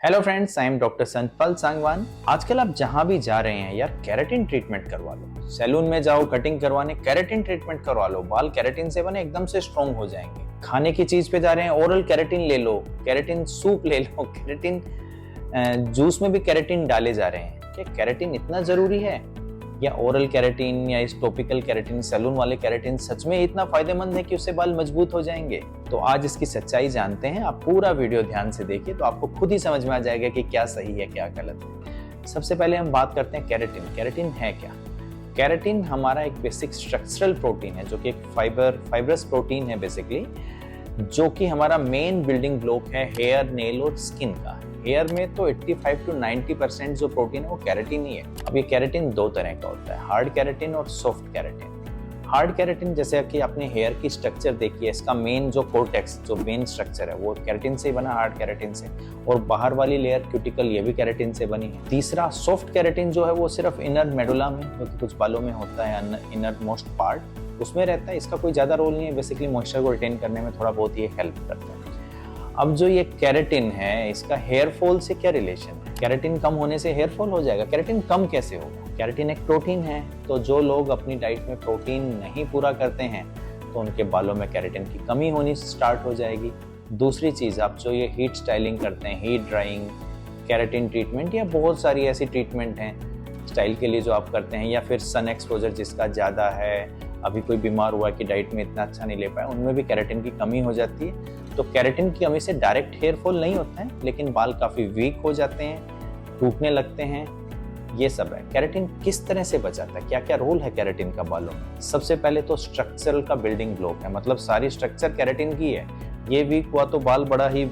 Hello friends, I am doctor Santpal Sangwan. आजकल आप जहां भी जा रहे हैं यार, केराटिन ट्रीटमेंट करवा लो। सैलून में जाओ कटिंग करवाने, केराटिन ट्रीटमेंट करवा लो। बाल केराटिन से बने एकदम से स्ट्रॉन्ग हो जाएंगे। खाने की चीज पे जा रहे हैं, ओरल केराटिन ले लो, केराटिन सूप ले लो, केराटिन जूस में भी केराटिन डाले जा रहे हैं। क्या केराटिन इतना जरूरी है? या ओरल केराटिन या इस टॉपिकल केराटिन, सैलून वाले केराटिन सच में इतना फायदेमंद है कि उससे बाल मजबूत हो जाएंगे? तो आज इसकी सच्चाई जानते हैं। आप पूरा वीडियो ध्यान से देखिए तो आपको खुद ही समझ में आ जाएगा कि क्या सही है क्या गलत है। सबसे पहले हम बात करते हैं केराटिन। केराटिन है क्या? केराटिन हमारा एक बेसिक स्ट्रक्चरल प्रोटीन है, जो कि एक फाइब्रस प्रोटीन है बेसिकली, जो कि हमारा मेन बिल्डिंग ब्लॉक है हेयर, नेल और स्किन का। हेयर में तो 85 to 90% जो प्रोटीन है वो केराटिन ही है। अब ये केराटिन दो तरह का होता है, हार्ड केराटिन और सॉफ्ट केराटिन। हार्ड केराटिन जैसे कि आपने हेयर की स्ट्रक्चर देखी है, इसका मेन जो कोर्टेक्स, जो मेन स्ट्रक्चर है वो केराटिन से ही बना, हार्ड केराटिन से। और बाहर वाली लेयर क्यूटिकल, ये भी केराटिन से बनी है। तीसरा सॉफ्ट केराटिन जो है वो सिर्फ इनर मेडुला में, जो कि कुछ बालों में होता है, इनर मोस्ट पार्ट, उसमें रहता है। इसका कोई ज्यादा रोल नहीं है, बेसिकली मॉइस्चर को रिटेन करने में थोड़ा बहुत ये हेल्प करता है। अब जो ये केराटिन है, इसका हेयर फॉल से क्या रिलेशन है? केराटिन कम होने से हेयर फॉल हो जाएगा? केराटिन कम कैसे होगा? केराटिन एक प्रोटीन है, तो जो लोग अपनी डाइट में प्रोटीन नहीं पूरा करते हैं तो उनके बालों में केराटिन की कमी होनी स्टार्ट हो जाएगी। दूसरी चीज, आप जो ये हीट स्टाइलिंग करते हैं, हीट ड्राइंग, केराटिन ट्रीटमेंट या बहुत सारी ऐसी ट्रीटमेंट हैं स्टाइल के लिए जो आप करते हैं, या फिर सन एक्सपोजर जिसका ज़्यादा है, अभी कोई बीमार हुआ कि डाइट में इतना अच्छा नहीं ले पाया, उनमें भी केराटिन की कमी हो जाती है। तो केराटिन की कमी से डायरेक्ट हेयर फॉल नहीं होता है, लेकिन बाल काफ़ी वीक हो जाते हैं, टूटने लगते हैं, ये सब है। केराटिन किस तरह से बचाता है, क्या क्या रोल है केराटिन का बालों में? सबसे पहले तो स्ट्रक्चरल का बिल्डिंग ब्लॉक है, मतलब सारी स्ट्रक्चर केराटिन की है। ये वीक हुआ तो बाल बड़ा ही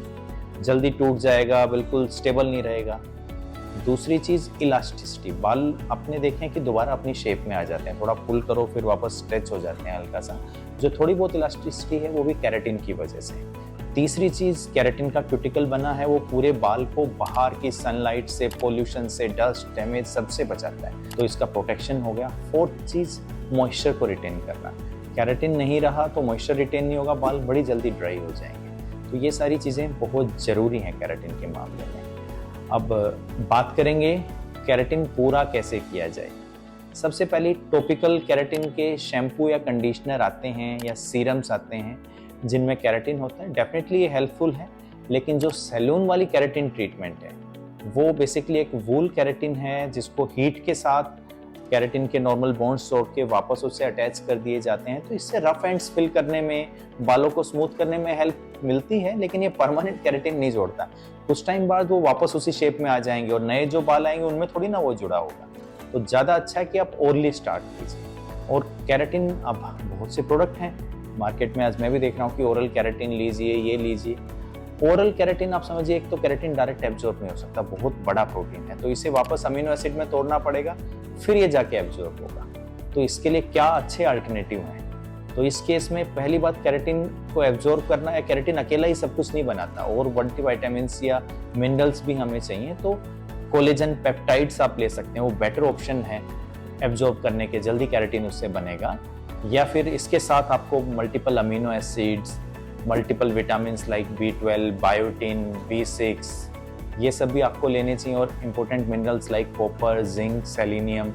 जल्दी टूट जाएगा, बिल्कुल स्टेबल नहीं रहेगा। दूसरी चीज इलास्टिसिटी, बाल अपने देखें कि दोबारा अपनी शेप में आ जाते हैं, थोड़ा पुल करो फिर वापस स्ट्रेच हो जाते हैं हल्का सा। जो थोड़ी बहुत इलास्टिसिटी है वो भी केराटिन की वजह से। तीसरी चीज, केराटिन का क्यूटिकल बना है, वो पूरे बाल को बाहर की सनलाइट से, पोल्यूशन से, डस्ट, डैमेज सबसे बचाता है, तो इसका प्रोटेक्शन हो गया। फोर्थ चीज, मॉइस्चर को रिटेन करना। केराटिन नहीं रहा तो मॉइस्चर रिटेन नहीं होगा, बाल बड़ी जल्दी ड्राई हो जाएंगे। तो ये सारी चीजें बहुत जरूरी हैं केराटिन के मामले में। अब बात करेंगे केराटिन पूरा कैसे किया जाए। सबसे पहले टॉपिकल केराटिन के शैम्पू या कंडीशनर आते हैं या सीरम्स आते हैं जिनमें केराटिन होता है, डेफिनेटली ये हेल्पफुल है। लेकिन जो सैलून वाली केराटिन ट्रीटमेंट है वो बेसिकली एक वूल केराटिन है, जिसको हीट के साथ केराटिन के नॉर्मल बॉन्ड्स तोड़ के वापस उससे अटैच कर दिए जाते हैं। तो इससे रफ एंड्स फिल करने में, बालों को स्मूथ करने में हेल्प मिलती है, लेकिन ये परमानेंट केराटिन नहीं जोड़ता। कुछ टाइम बाद वो वापस उसी शेप में आ जाएंगे और नए जो बाल आएंगे उनमें थोड़ी ना वो जुड़ा होगा। तो ज़्यादा अच्छा है कि आप ओरली स्टार्ट कीजिए। और केराटिन, अब बहुत से प्रोडक्ट हैं मार्केट में, आज मैं भी देख रहा हूँ कि ओरल केराटिन लीजिए, ये लीजिए। ओरल केराटिन आप समझिए, एक तो केराटिन डायरेक्ट एब्जॉर्ब नहीं हो सकता, बहुत बड़ा प्रोटीन है, तो इसे वापस अमीनो एसिड में तोड़ना पड़ेगा, फिर ये जाके एब्जॉर्ब होगा। तो इसके लिए क्या अच्छे अल्टरनेटिव हैं? तो इस केस में पहली बात, केराटिन को एब्जॉर्ब करना है। केराटिन अकेला ही सब कुछ नहीं बनाता, और मल्टीविटामिन्स या मिनरल्स भी हमें चाहिए। तो कोलेजन पेप्टाइड्स आप ले सकते हैं, वो बेटर ऑप्शन है एब्जॉर्ब करने के, जल्दी केराटिन उससे बनेगा। या फिर इसके साथ आपको multiple amino acids, multiple vitamins like B12, biotin, B6, ये सब भी आपको लेने चाहिए। और important minerals like copper, zinc, selenium,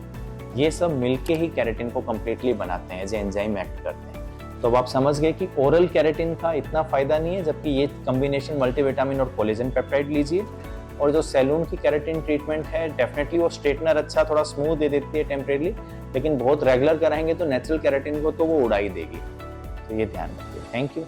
ये सब मिलके ही केराटिन को कम्प्लीटली बनाते हैं, जो एंजाइम एक्ट करते हैं। तो अब आप समझ गए कि ओरल केराटिन का इतना फायदा नहीं है, जबकि ये कॉम्बिनेशन मल्टीविटामिन और कोलेजन पेप्टाइड लीजिए। और जो सैलून की केराटिन ट्रीटमेंट है, डेफिनेटली वो स्ट्रेटनर अच्छा थोड़ा स्मूथ दे देती है टेम्परेरी, लेकिन बहुत रेगुलर कराएंगे तो नेचुरल केराटिन को तो वो उड़ा ही देगी। तो ये ध्यान रखिए। Thank you.